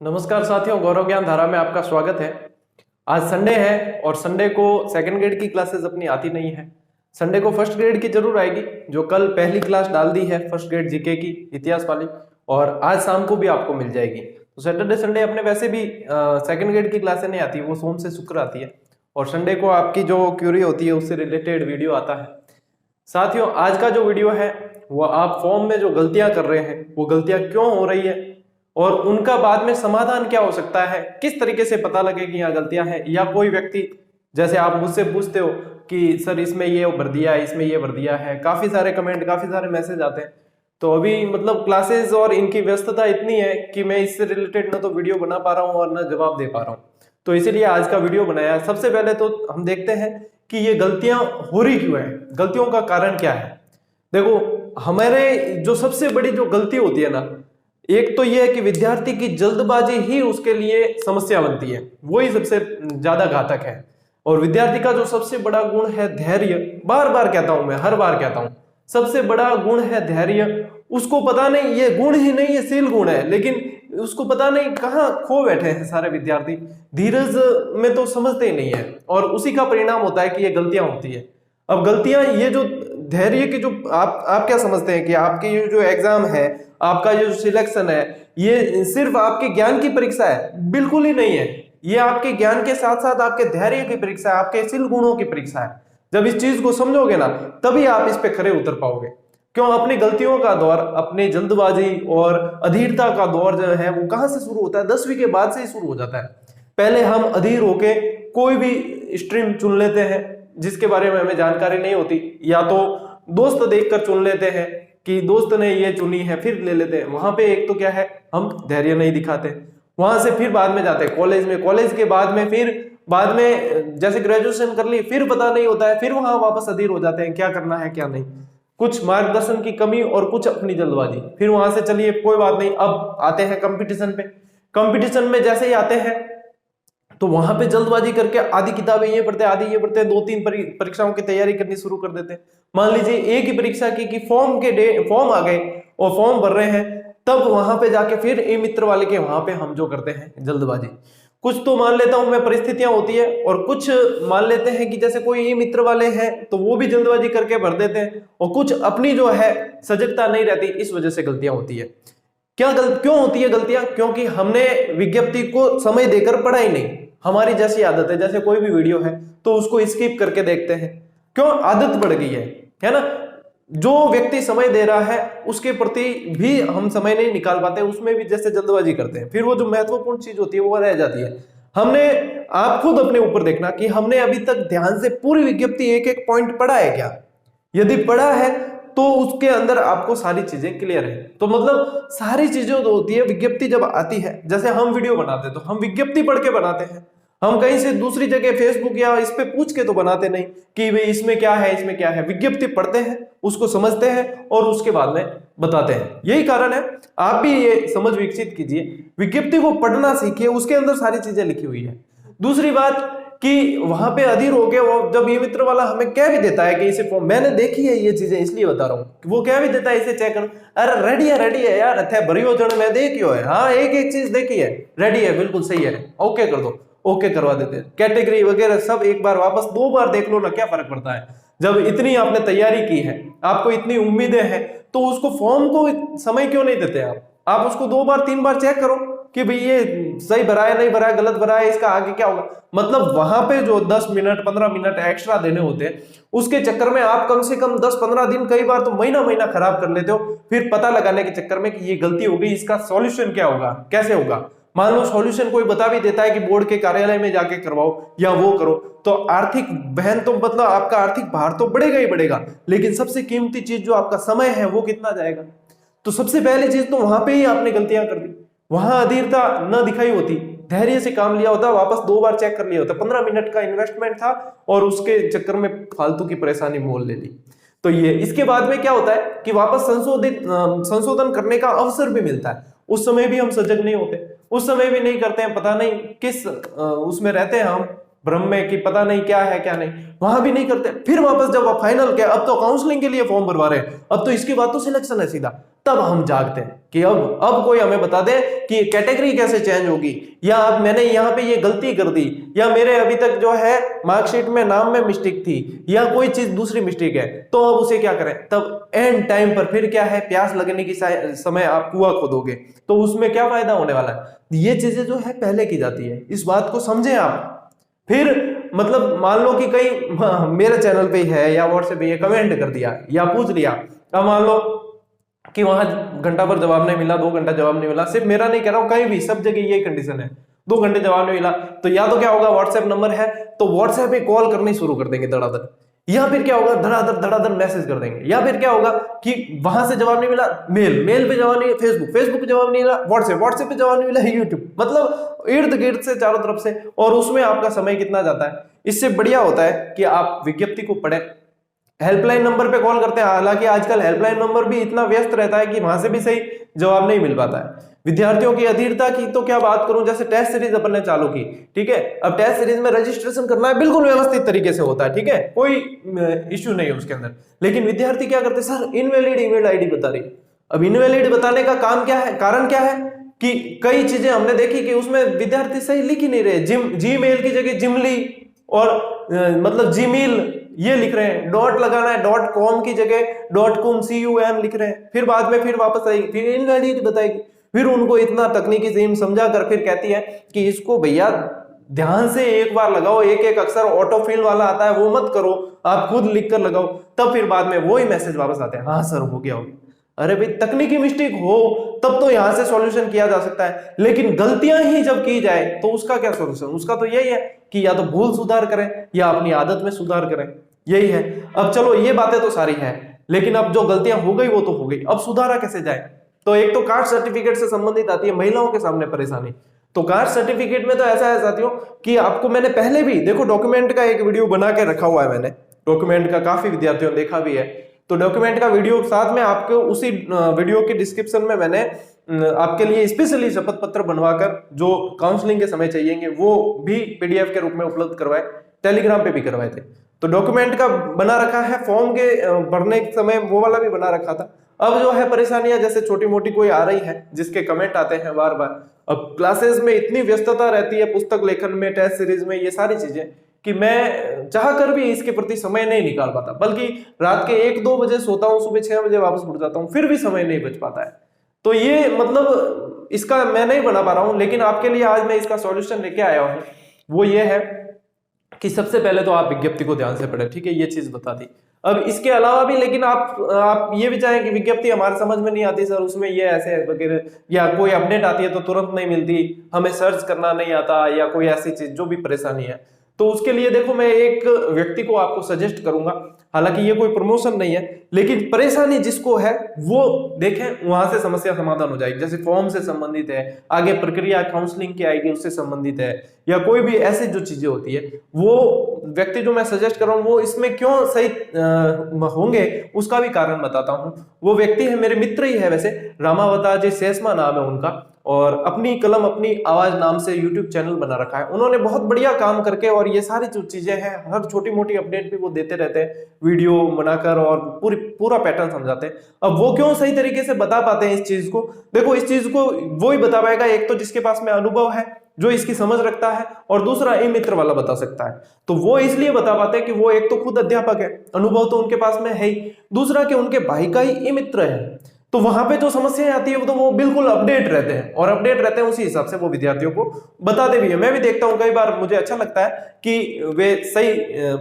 नमस्कार साथियों, गौरव ज्ञान धारा में आपका स्वागत है। आज संडे है और संडे को सेकंड ग्रेड की क्लासेस अपनी आती नहीं है। संडे को फर्स्ट ग्रेड की जरूर आएगी, जो कल पहली क्लास डाल दी है फर्स्ट ग्रेड जीके की इतिहास वाली, और आज शाम को भी आपको मिल जाएगी। तो सैटरडे संडे अपने वैसे भी सेकंड ग्रेड की क्लासें नहीं आती, वो सोम से शुक्र आती है, और संडे को आपकी जो क्यूरी होती है उससे रिलेटेड वीडियो आता है। साथियों, आज का जो वीडियो है वो आप फॉर्म में जो गलतियां कर रहे हैं वो गलतियां क्यों हो रही है और उनका बाद में समाधान क्या हो सकता है, किस तरीके से पता लगे कि यहाँ गलतियां हैं। या कोई व्यक्ति, जैसे आप मुझसे पूछते हो कि सर इसमें ये भर दिया है, इसमें ये भर दिया है, काफी सारे कमेंट, काफी सारे मैसेज आते हैं। तो अभी मतलब क्लासेस और इनकी व्यस्तता इतनी है कि मैं इससे रिलेटेड ना तो वीडियो बना पा रहा हूँ और ना जवाब दे पा रहा हूँ। तो इसीलिए आज का वीडियो बनाया। सबसे पहले तो हम देखते हैं कि ये गलतियां हो रही क्यों है, गलतियों का कारण क्या है। देखो, हमारे जो सबसे बड़ी जो गलती होती है ना, एक तो यह है कि विद्यार्थी की जल्दबाजी ही उसके लिए समस्या बनती है, वही सबसे ज्यादा घातक है। और विद्यार्थी का जो सबसे बड़ा गुण है धैर्य, बार बार कहता हूं मैं, हर बार कहता हूं, सबसे बड़ा गुण है धैर्य। उसको पता नहीं ये गुण ही नहीं, ये शील गुण है, लेकिन उसको पता नहीं कहाँ खो बैठे हैं सारे विद्यार्थी। धीरज में तो समझते ही नहीं है, और उसी का परिणाम होता है कि ये गलतियां होती है। अब गलतियां, ये जो धैर्य की जो आप क्या समझते हैं कि आपके ये जो एग्जाम है, आपका ये जो सिलेक्शन है, ये सिर्फ आपके ज्ञान की परीक्षा है? बिल्कुल ही नहीं है। ये आपके ज्ञान के साथ साथ आपके धैर्य की परीक्षा है, आपके शील गुणों की परीक्षा है। जब इस चीज को समझोगे ना, तभी आप इस पे खरे उतर पाओगे। क्यों? अपनी गलतियों का दौर, अपनी जल्दबाजी और अधीरता का दौर जो है वो कहां से शुरू होता है? 10वीं के बाद से ही शुरू हो जाता है। पहले हम अधीर होके कोई भी स्ट्रीम चुन लेते हैं जिसके बारे में हमें जानकारी नहीं होती, या तो दोस्त देखकर चुन लेते हैं कि दोस्त ने ये चुनी है, फिर ले लेते हैं। वहां पे एक तो क्या है, हम धैर्य नहीं दिखाते। वहां से फिर बाद में जाते हैं कॉलेज में, कॉलेज के बाद में फिर बाद में जैसे ग्रेजुएशन कर ली, फिर पता नहीं होता है, फिर वहां वापस अधीर हो जाते हैं क्या करना है क्या नहीं। कुछ मार्गदर्शन की कमी और कुछ अपनी जल्दबाजी। फिर वहां से चलिए कोई बात नहीं, अब आते हैं कंपटीशन पे। कंपटीशन में जैसे ही आते हैं तो वहां पे जल्दबाजी करके आधी किताबें ये पढ़ते हैं, आधी ये पढ़ते हैं, 2-3 परीक्षाओं की तैयारी करनी शुरू कर देते हैं। मान लीजिए एक ही परीक्षा की कि फॉर्म आ गए और फॉर्म भर रहे हैं, तब वहां पे जाके फिर ई मित्र वाले के वहां पे हम जो करते हैं जल्दबाजी। कुछ तो मान लेता हूं मैं परिस्थितियां होती है, और कुछ मान लेते हैं कि जैसे कोई ई मित्र वाले हैं तो वो भी जल्दबाजी करके भर देते हैं, और कुछ अपनी जो है सजगता नहीं रहती, इस वजह से गलतियां होती है। क्यों होती है गलतियां? क्योंकि हमने विज्ञप्ति को समय देकर पढ़ा ही नहीं। हमारी जैसी आदत है, जैसे कोई भी वीडियो है तो उसको स्किप करके देखते हैं। क्यों? आदत पड़ गई है ना। जो व्यक्ति समय दे रहा है उसके प्रति भी हम समय नहीं निकाल पाते, उसमें भी जैसे जल्दबाजी करते हैं, फिर वो जो महत्वपूर्ण चीज होती है वो रह जाती है। आप खुद अपने ऊपर देखना कि हमने अभी तक ध्यान से पूरी विज्ञप्ति एक एक पॉइंट पढ़ा है क्या। यदि पढ़ा है तो उसके अंदर आपको सारी चीजें क्लियर है। तो मतलब सारी चीजें जो होती है, विज्ञप्ति जब आती है, जैसे हम वीडियो बनाते हैं तो हम विज्ञप्ति पढ़ के बनाते हैं। हम कहीं से दूसरी जगह फेसबुक या इस पे पूछ के तो बनाते नहीं कि भाई इसमें क्या है, इसमें क्या है। विज्ञप्ति पढ़ते हैं, उसको समझते हैं और उसके बाद में बताते हैं। यही कारण है, आप भी ये समझ विकसित कीजिए, विज्ञप्ति को पढ़ना सीखिए, उसके अंदर सारी चीजें लिखी हुई है। दूसरी बात कि वहां पे अधीर हो गया, वो जब ये मित्र वाला हमें कह भी देता है कि इसे फॉर्म, मैंने देखी है ये चीजें इसलिए बता रहा हूँ, वो कह भी देता है इसे चेक करो, अरे रेडी है यार, थे भरियो जन मैं देखियो है, हाँ एक एक चीज देखी है, रेडी है, बिल्कुल सही है, ओके कर दो, ओके करवा देते हैं। कैटेगरी वगैरह सब एक बार वापस 2 बार देख लो ना, क्या फर्क पड़ता है। जब इतनी आपने तैयारी की है, आपको इतनी उम्मीदें हैं, तो उसको फॉर्म को समय क्यों नहीं देते आप उसको 2 बार 3 बार चेक करो कि भाई ये सही भरा है, नहीं भरा है, गलत भरा है, इसका आगे क्या होगा। मतलब वहां पे जो 10 मिनट 15 मिनट एक्स्ट्रा देने होते हैं, उसके चक्कर में आप कम से कम 10-15 दिन, कई बार तो महीना खराब कर लेते हो, फिर पता लगाने के चक्कर में कि ये गलती हो गई, इसका सॉल्यूशन क्या होगा, कैसे होगा। मान लो सॉल्यूशन कोई बता भी देता है कि बोर्ड के कार्यालय में जाके करवाओ या वो करो, तो आर्थिक बहन तो मतलब आपका आर्थिक भार तो बढ़ेगा ही बढ़ेगा, लेकिन सबसे कीमती चीज जो आपका समय है वो कितना जाएगा। तो सबसे पहली चीज तो वहां पे ही आपने गलतियां कर दी, वहां अधीरता न दिखाई होती, धैर्य से काम लिया होता, वापस 2 बार चेक कर लिया होता। 15 मिनट का इन्वेस्टमेंट था और उसके चक्कर में फालतू की परेशानी मोल ले ली। तो ये इसके बाद में क्या होता है कि वापस संशोधन करने का अवसर भी मिलता है, उस समय भी हम सजग नहीं होते, उस समय भी नहीं करते हैं, पता नहीं किस उसमें रहते हैं हम, भ्रम में कि पता नहीं क्या है क्या नहीं, वहां भी नहीं करते। फिर वापस जब फाइनल क्या, अब तो काउंसलिंग के लिए फॉर्म भरवा रहे हैं, अब तो इसके बाद तो सिलेक्शन है सीधा, तब हम जागते हैं कि अब कोई हमें बता दे कि कैटेगरी कैसे चेंज होगी, या अब मैंने यहाँ पे ये गलती कर दी, या मेरे अभी तक जो है मार्कशीट में नाम में मिस्टेक थी, या कोई चीज दूसरी मिस्टेक है, तो अब उसे क्या करें। तब एंड टाइम पर फिर क्या है, प्यास लगने की समय आप कुआं खोदोगे, तो उसमें क्या फायदा होने वाला है। ये चीजें जो है पहले की जाती है, इस बात को समझें आप। फिर मतलब मान लो कि कहीं मेरे चैनल पे है या व्हाट्सएप पे कमेंट कर दिया या पूछ लिया, अब मान लो कि वहां घंटा पर जवाब नहीं मिला, 2 घंटा जवाब नहीं मिला, सिर्फ मेरा नहीं कह रहा हूं, कहीं भी सब जगह यही कंडीशन है, 2 घंटे जवाब नहीं मिला, तो या तो क्या होगा, व्हाट्सएप नंबर है तो व्हाट्सएप पे कॉल करनी शुरू कर देंगे धड़ाधड़, या फिर क्या होगा, धड़ाधड़ मैसेज कर देंगे, या फिर क्या होगा कि वहां से जवाब नहीं मिला, मेल पे जवाब नहीं, फेसबुक पे जवाब नहीं मिला, व्हाट्सएप पे जवाब नहीं मिला, यूट्यूब, मतलब इर्द गिर्द से चारों तरफ से, और उसमें आपका समय कितना जाता है। इससे बढ़िया होता है कि आप विज्ञप्ति को पढ़ें, हेल्पलाइन नंबर पे कॉल करते हैं, हालांकि आजकल हेल्पलाइन नंबर भी इतना व्यस्त रहता है कि वहां से भी सही जवाब नहीं मिल पाता है। विद्यार्थियों की अधीरता की तो क्या बात करूं, जैसे टेस्ट सीरीज अपन ने चालू की, ठीक है, अब टेस्ट सीरीज में रजिस्ट्रेशन करना है, बिल्कुल व्यवस्थित तरीके से होता है, ठीक है, कोई इश्यू नहीं है उसके अंदर, लेकिन विद्यार्थी क्या करते हैं, सर इनवैलिड ईमेल आईडी बता रही। अब इनवैलिड बताने का काम क्या है, कारण क्या है कि कई चीजें हमने देखी कि उसमें विद्यार्थी सही लिख ही नहीं रहे, जीमेल की जगह जिमली और मतलब जीमेल ये लिख रहे हैं, डॉट लगाना है, .com की जगह .com लिख रहे हैं, फिर बाद में फिर वापस आएगी, फिर इनवैलिड बताएगी, फिर उनको इतना तकनीकी टीम समझा कर फिर कहती है कि इसको भैया ध्यान से एक बार लगाओ, एक अक्षर ऑटो फिल वाला आता है वो मत करो, आप खुद लिख कर लगाओ, तब फिर बाद में वही मैसेज वापस आते हैं, हाँ सर हो गया। अरे भाई तकनीकी मिस्टेक हो तब तो यहां से सॉल्यूशन किया जा सकता है, लेकिन गलतियां ही जब की जाए तो उसका क्या सॉल्यूशन, उसका तो यही है कि या तो भूल सुधार करें या अपनी आदत में सुधार करें, यही है। अब चलो ये बातें तो सारी है, लेकिन अब जो गलतियां हो गई वो तो हो गई, अब सुधारा कैसे जाए। तो एक तो कास्ट सर्टिफिकेट से संबंधित आती है महिलाओं के सामने परेशानी। तो कास्ट सर्टिफिकेट में तो ऐसा है साथियों कि आपको मैंने पहले भी देखो डॉक्यूमेंट का एक वीडियो बना के रखा हुआ है मैंने, डॉक्यूमेंट का काफी विद्यार्थियों ने देखा भी है, तो डॉक्यूमेंट का वीडियो साथ में आपको उसी वीडियो के डिस्क्रिप्शन में मैंने आपके लिए स्पेशली शपथ पत्र बनवाकर जो काउंसलिंग के समय चाहिएंगे वो भी पीडीएफ के रूप में उपलब्ध करवाए, टेलीग्राम पे भी करवाए थे। तो डॉक्यूमेंट का बना रखा है, फॉर्म के भरने के समय वो वाला भी बना रखा था। अब जो है परेशानियां जैसे छोटी मोटी कोई आ रही है जिसके कमेंट आते हैं बार बार, अब क्लासेस में इतनी व्यस्तता रहती है, पुस्तक लेखन में, टेस्ट सीरीज में, ये सारी चीजें कि मैं चाह कर भी इसके प्रति समय नहीं निकाल पाता, बल्कि रात के 1-2 बजे सोता हूँ, सुबह 6 बजे वापस उठ जाता हूँ, फिर भी समय नहीं बच पाता है। तो ये मतलब इसका मैं नहीं बना पा रहा हूँ, लेकिन आपके लिए आज मैं इसका सॉल्यूशन लेके आया हूँ। वो ये है कि सबसे पहले तो आप विज्ञप्ति को ध्यान से पढ़ें, ठीक है, ये चीज बता दी। अब इसके अलावा भी लेकिन आप ये भी चाहें कि विज्ञप्ति हमारे समझ में नहीं आती सर, उसमें ये ऐसे वगैरह, या कोई अपडेट आती है तो तुरंत नहीं मिलती, हमें सर्च करना नहीं आता, या कोई ऐसी चीज जो भी परेशानी है, तो उसके लिए देखो मैं एक व्यक्ति को आपको सजेस्ट करूंगा, हालांकि ये कोई प्रमोशन नहीं है, लेकिन परेशानी जिसको है वो देखें, वहां से समस्या समाधान हो जाएगी। जैसे फॉर्म से संबंधित है, आगे प्रक्रिया काउंसलिंग की आएगी उससे संबंधित है, या कोई भी ऐसी जो चीजें होती है, वो व्यक्ति जो मैं सजेस्ट कर रहा हूँ वो इसमें क्यों सही होंगे उसका भी कारण बताता हूँ। वो व्यक्ति है, मेरे मित्र ही है वैसे, रामावतार जी सेसमा नाम है उनका, और अपनी कलम अपनी आवाज नाम से यूट्यूब चैनल बना रखा है उन्होंने, बहुत बढ़िया काम करके, और ये सारी जो चीजें हैं हर छोटी मोटी अपडेट भी वो देते रहते हैं वीडियो बनाकर, और पूरा पैटर्न समझाते हैं। अब वो क्यों सही तरीके से बता पाते हैं इस चीज को, देखो इस चीज को वो ही बता पाएगा एक तो जिसके पास में अनुभव है, जो इसकी समझ रखता है, और दूसरा ई मित्र वाला बता सकता है। तो वो इसलिए बता पाते हैं कि वो एक तो खुद अध्यापक है, अनुभव तो उनके पास में है ही, दूसरा कि उनके भाई का ही ई मित्र है, तो वहां पे जो समस्याएं आती है वो तो वो बिल्कुल अपडेट रहते हैं, और अपडेट रहते हैं उसी हिसाब से वो विद्यार्थियों को बताते भी है। मैं भी देखता हूं कई बार, मुझे अच्छा लगता है कि वे सही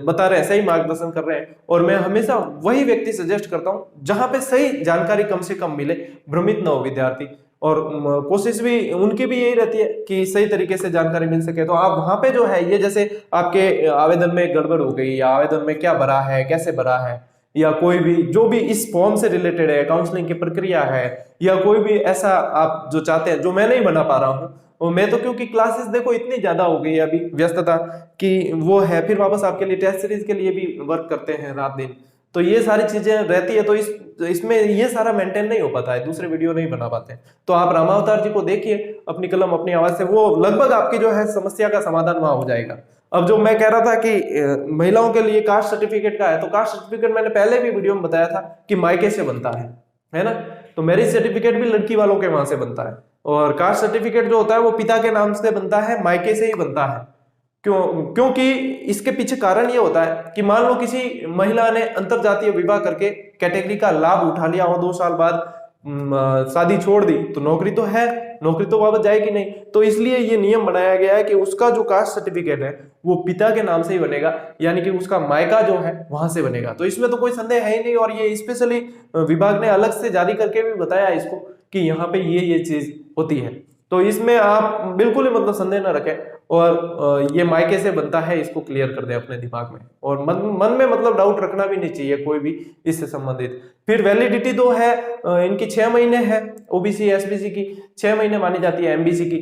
बता रहे हैं, सही मार्गदर्शन कर रहे हैं, और मैं हमेशा वही व्यक्ति सजेस्ट करता हूं जहां पे सही जानकारी कम से कम मिले, भ्रमित ना हो विद्यार्थी, और कोशिश भी उनकी भी यही रहती है कि सही तरीके से जानकारी मिल सके। तो आप वहां पे जो है, ये जैसे आपके आवेदन में गड़बड़ हो गई, या आवेदन में क्या भरा है, कैसे भरा है, या कोई भी जो भी इस फॉर्म से रिलेटेड है, काउंसलिंग की प्रक्रिया है, या कोई भी ऐसा आप जो चाहते हैं जो मैं नहीं बना पा रहा हूँ, और मैं तो क्योंकि क्लासेस देखो इतनी ज्यादा हो गई है अभी व्यस्तता कि वो है, फिर वापस आपके लिए टेस्ट सीरीज के लिए भी वर्क करते हैं रात दिन, तो ये सारी चीजें रहती है, तो इसमें ये सारा मेंटेन नहीं हो पाता है, दूसरे वीडियो नहीं बना पाते हैं। तो आप रामावतार जी को देखिए, अपनी कलम अपनी आवाज से, वो लगभग आपकी जो है समस्या का समाधान वहां हो जाएगा। अब जो मैं कह रहा था कि महिलाओं के लिए कास्ट सर्टिफिकेट का है, तो कास्ट सर्टिफिकेट मैंने पहले भी वीडियो में बताया था कि मायके से बनता है ना, तो मैरिज सर्टिफिकेट भी लड़की वालों के वहां से बनता है, और कास्ट सर्टिफिकेट जो होता है वो पिता के नाम से बनता है, मायके से ही बनता है। क्योंकि इसके पीछे कारण ये होता है कि मान लो किसी महिला ने अंतरजातीय विवाह करके कैटेगरी का लाभ उठा लिया और 2 साल बाद शादी छोड़ दी, तो नौकरी तो है, नौकरी तो वापस जाएगी नहीं। तो इसलिए ये नियम बनाया गया है कि उसका जो कास्ट सर्टिफिकेट है वो पिता के नाम से ही बनेगा, यानी कि उसका मायका जो है वहां से बनेगा। तो इसमें तो कोई संदेह है ही नहीं, और ये स्पेशली विभाग ने अलग से जारी करके भी बताया इसको कि यहाँ पे ये चीज होती है। तो इसमें आप बिल्कुल ही मतलब संदेह न रखें, और ये मायके से बनता है, इसको क्लियर कर दें अपने दिमाग में, और मन में मतलब डाउट रखना भी नहीं चाहिए कोई भी इससे संबंधित। फिर वैलिडिटी तो है इनकी 6 महीने है, ओबीसी एसबीसी की 6 महीने मानी जाती है, एमबीसी की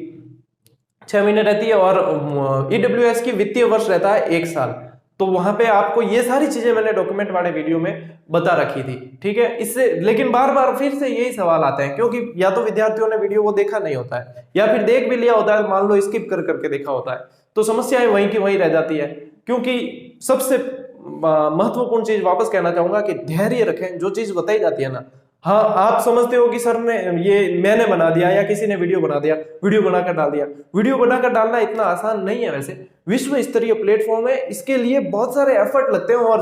6 महीने रहती है, और ईडब्ल्यूएस की वित्तीय वर्ष रहता है 1 साल। तो वहां पे आपको ये सारी चीजें मैंने डॉक्यूमेंट वाले वीडियो में बता रखी थी, ठीक है। इससे लेकिन बार बार फिर से यही सवाल आते हैं, क्योंकि या तो विद्यार्थियों ने वीडियो वो देखा नहीं होता है, या फिर देख भी लिया होता है, मान लो स्किप कर करके देखा होता है, तो समस्याएं वहीं की वहीं रह जाती है। क्योंकि सबसे महत्वपूर्ण चीज वापस कहना चाहूंगा कि धैर्य रखें, जो चीज बताई जाती है ना, हाँ आप समझते हो कि सर ने ये मैंने बना दिया या किसी ने वीडियो बना दिया, वीडियो बनाकर डाल दिया। वीडियो बनाकर डालना इतना आसान नहीं है, वैसे विश्व स्तरीय प्लेटफॉर्म है, इसके लिए बहुत सारे एफर्ट लगते हैं, और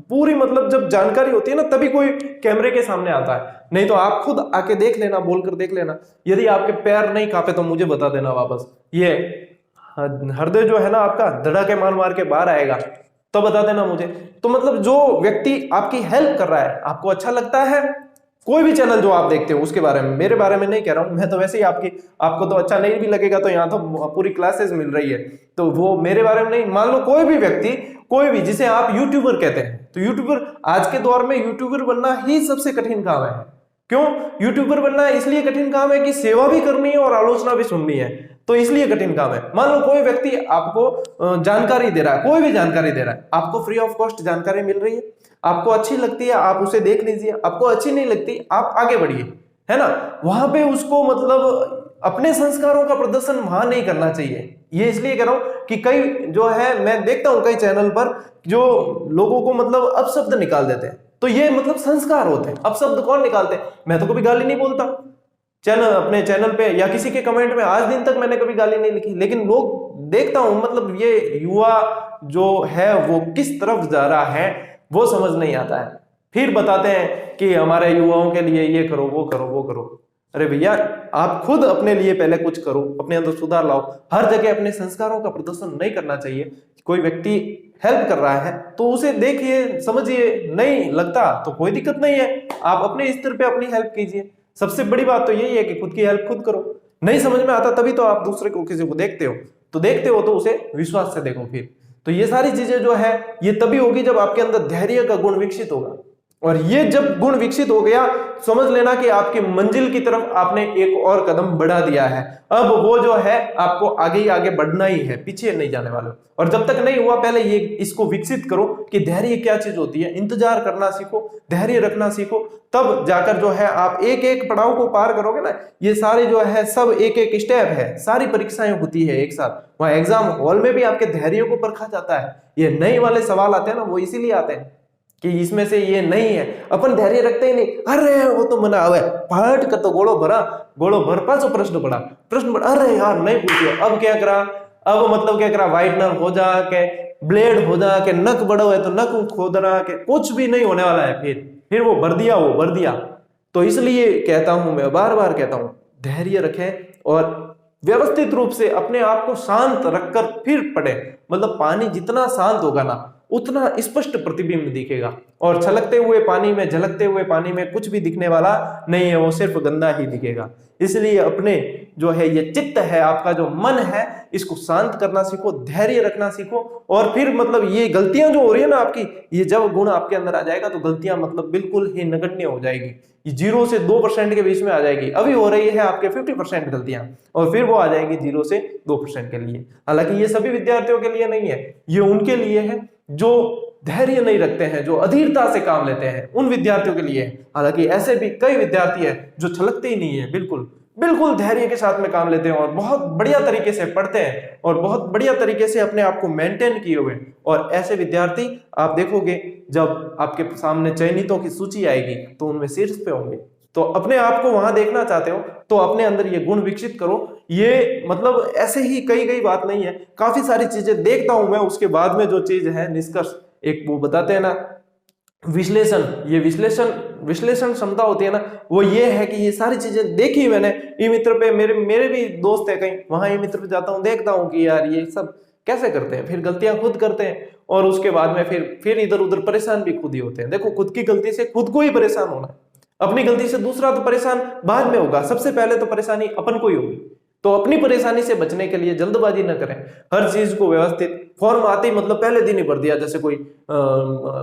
पूरी मतलब जब जानकारी होती है ना तभी कोई कैमरे के सामने आता है, नहीं तो आप खुद आके देख लेना, बोलकर देख लेना। यदि आपके पैर नहीं कांपे तो मुझे बता देना वापस, ये हृदय जो है ना आपका धड़ाके मार मार के बाहर आएगा तो बता देना मुझे। तो मतलब जो व्यक्ति आपकी हेल्प कर रहा है, आपको अच्छा लगता है, कोई भी चैनल जो आप देखते हो उसके बारे में, मेरे बारे में नहीं कह रहा हूं मैं, तो वैसे ही आपको तो अच्छा नहीं भी लगेगा, तो यहाँ तो पूरी क्लासेस मिल रही है, तो वो मेरे बारे में नहीं। मान लो कोई भी व्यक्ति, कोई भी जिसे आप यूट्यूबर कहते हैं, तो यूट्यूबर आज के दौर में यूट्यूबर बनना ही सबसे कठिन काम है। क्यों यूट्यूबर बनना है? इसलिए कठिन काम है कि सेवा भी करनी है और आलोचना भी सुननी है, तो इसलिए कठिन काम है। मान लो कोई व्यक्ति आपको जानकारी दे रहा है, कोई भी जानकारी दे रहा है, आपको फ्री ऑफ कॉस्ट जानकारी मिल रही है, आपको अच्छी लगती है आप उसे देख लीजिए, आपको अच्छी नहीं लगती आप आगे बढ़िए, है ना। वहां पे उसको मतलब अपने संस्कारों का प्रदर्शन वहां नहीं करना चाहिए। ये इसलिए कह रहा हूं कि कई जो है मैं देखता हूं कई चैनल पर जो लोगों को मतलब अपशब्द निकाल देते हैं, तो ये मतलब संस्कार होते हैं। अपशब्द कौन निकालते हैं? मैं तो कभी गाली नहीं बोलता चैनल, अपने चैनल पे या किसी के कमेंट में आज दिन तक मैंने कभी गाली नहीं लिखी, लेकिन लोग देखता हूं मतलब ये युवा जो है वो किस तरफ जा रहा है वो समझ नहीं आता है। फिर बताते हैं कि हमारे युवाओं के लिए ये करो वो करो वो करो। अरे भैया आप खुद अपने लिए पहले कुछ करो, अपने अंदर सुधार लाओ। हर जगह अपने संस्कारों का प्रदर्शन नहीं करना चाहिए। कोई व्यक्ति हेल्प कर रहा है तो उसे देखिए समझिए, नहीं लगता तो कोई दिक्कत नहीं है, आप अपने स्तर पे अपनी हेल्प कीजिए। सबसे बड़ी बात तो यही है कि खुद की हेल्प खुद करो। नहीं समझ में आता तभी तो आप दूसरे को किसी को देखते हो तो उसे विश्वास से देखो। फिर तो ये सारी चीजें जो है ये तभी होगी जब आपके अंदर धैर्य का गुण विकसित होगा, और ये जब गुण विकसित हो गया समझ लेना कि आपकी मंजिल की तरफ आपने एक और कदम बढ़ा दिया है। अब वो जो है आपको आगे ही आगे बढ़ना ही है, पीछे नहीं जाने वाले। और जब तक नहीं हुआ पहले ये इसको विकसित करो कि धैर्य क्या चीज होती है, इंतजार करना सीखो, धैर्य रखना सीखो, तब जाकर जो है आप एक एक पड़ाव को पार करोगे ना। ये सारे जो है सब एक एक स्टेप है, सारी परीक्षाएं होती है एक साथ, वहां एग्जाम हॉल में भी आपके धैर्य को परखा जाता है। ये नए वाले सवाल आते हैं ना वो इसीलिए आते हैं कि इसमें से ये नहीं है, अपन धैर्य रखते ही नहीं, अरे वो तो मना आवे फाट कर तो गोड़ो भर पासो प्रश्न पड़ा, अरे यार नहीं पूछो, अब क्या करा, अब मतलब क्या करा, व्हाइटनर हो जा के, ब्लेड हो जा के, नक बड़ो है तो नक खोदना के, कुछ भी नहीं होने वाला है। फिर वो भर दिया। तो इसलिए कहता हूं, मैं बार बार कहता हूं, धैर्य रखें और व्यवस्थित रूप से अपने आप को शांत रखकर फिर पढ़े। मतलब पानी जितना शांत होगा ना उतना स्पष्ट प्रतिबिंब दिखेगा, और छलकते हुए पानी में, झलकते हुए पानी में कुछ भी दिखने वाला नहीं है, वो सिर्फ गंदा ही दिखेगा। इसलिए अपने जो है ये चित्त है, आपका जो मन है, इसको शांत करना सीखो, धैर्य रखना सीखो। और फिर मतलब ये गलतियां जो हो रही है ना आपकी, ये जब गुण आपके अंदर आ जाएगा तो गलतियां मतलब बिल्कुल ही नगण्य हो जाएगी, ये 0 से 2% के बीच में आ जाएगी। अभी हो रही है आपके 50% गलतियां, और फिर वो आ जाएगी 0 से 2% के लिए। हालांकि ये सभी विद्यार्थियों के लिए नहीं है, ये उनके लिए है जो धैर्य नहीं रखते हैं, जो अधीरता से काम लेते हैं, उन विद्यार्थियों के लिए। हालांकि ऐसे भी कई विद्यार्थी हैं जो छलकते ही नहीं है, बिल्कुल धैर्य के साथ में काम लेते हैं, और बहुत बढ़िया तरीके से पढ़ते हैं, और बहुत बढ़िया तरीके से अपने आप को मेंटेन किए हुए। और ऐसे विद्यार्थी आप देखोगे जब आपके सामने चयनितों की सूची आएगी तो उनमें शीर्ष पे होंगे। तो अपने आप को वहां देखना चाहते हो तो अपने अंदर ये गुण विकसित करो। ये मतलब ऐसे ही कई बात नहीं है, काफी सारी चीजें देखता हूं मैं, उसके बाद में जो चीज है निष्कर्ष एक वो बताते हैं ना विश्लेषण, ये विश्लेषण क्षमता होती है ना, वो ये है कि ये सारी चीजें देखी मैंने ई मित्र पे, मेरे भी दोस्त है कहीं, वहां ई मित्र पे जाता हूँ, देखता हूँ कि यार ये सब कैसे करते हैं, फिर गलतियां खुद करते हैं और उसके बाद में फिर इधर उधर परेशान भी खुद ही होते हैं। देखो खुद की गलती से खुद को ही परेशान होना, अपनी गलती से दूसरा तो परेशान बाद में होगा, सबसे पहले तो परेशानी अपन को ही होगी। तो अपनी परेशानी से बचने के लिए जल्दबाजी न करें, हर चीज को व्यवस्थित, फॉर्म आते ही मतलब पहले दिन ही भर दिया, जैसे कोई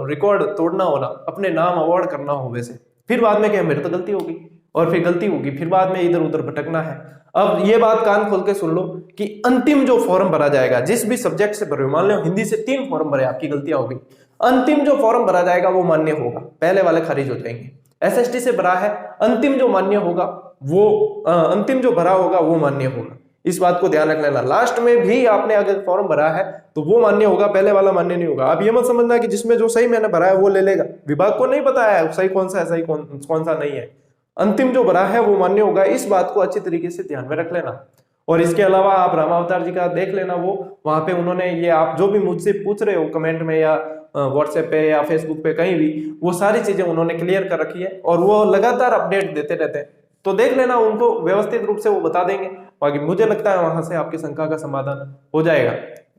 रिकॉर्ड तोड़ना हो ना, अपने नाम अवॉर्ड करना हो वैसे, फिर बाद में क्या मेरे तो गलती होगी और फिर गलती होगी, फिर बाद में इधर उधर भटकना है। अब ये बात कान खोल के सुन लो कि अंतिम जो फॉर्म भरा जाएगा, जिस भी सब्जेक्ट से भरे, मान लो हिंदी से 3 फॉर्म भरे, आपकी गलतियां होगी, अंतिम जो फॉर्म भरा जाएगा वो मान्य होगा, पहले वाले खारिज हो जाएंगे। एसएसटी से भरा है, अंतिम जो मान्य होगा वो अंतिम जो भरा होगा वो मान्य होगा, इस बात को ध्यान रख लेना। लास्ट में भी आपने अगर फॉर्म भरा है तो वो मान्य होगा, पहले वाला मान्य नहीं होगा। आप ये मत समझना कि जिसमें जो सही मैंने भरा है वो ले लेगा, विभाग को नहीं पता है सही कौन सा है, सही कौन सा नहीं है। अंतिम जो भरा है वो मान्य होगा, इस बात को अच्छी तरीके से ध्यान में रख लेना। और इसके अलावा आप रामावतार जी का देख लेना, वो वहां पे उन्होंने ये, आप जो भी मुझसे पूछ रहे हो कमेंट में या व्हाट्सएप पे या फेसबुक पे कहीं भी, वो सारी चीजें उन्होंने क्लियर कर रखी है और वो लगातार अपडेट देते रहते हैं, तो देख लेना, उनको व्यवस्थित रूप से वो बता देंगे। बाकी मुझे लगता है वहां से आपकी शंका का समाधान हो जाएगा।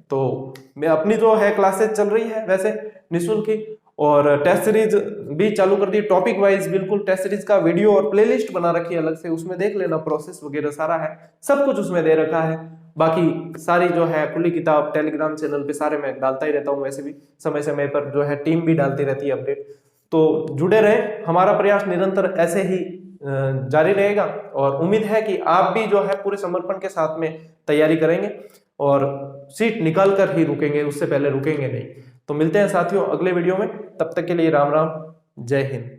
तो मैं अपनी जो है क्लासेस चल रही है वैसे निःशुल्क ही, और टेस्ट सीरीज भी चालू कर दी, टॉपिक वाइज बिल्कुल टेस्ट सीरीज का वीडियो और प्लेलिस्ट बना रखी है अलग से, उसमें देख लेना, प्रोसेस वगैरह सारा है, सब कुछ उसमें दे रखा है। बाकी सारी जो है खुली किताब टेलीग्राम चैनल पे सारे मैं डालता ही रहता हूँ, वैसे भी समय समय पर जो है टीम भी डालती रहती है अपडेट। तो जुड़े रहे, हमारा प्रयास निरंतर ऐसे ही जारी रहेगा और उम्मीद है कि आप भी जो है पूरे समर्पण के साथ में तैयारी करेंगे और सीट निकाल कर ही रुकेंगे, उससे पहले रुकेंगे नहीं। तो मिलते हैं साथियों अगले वीडियो में, तब तक के लिए राम राम, जय हिंद।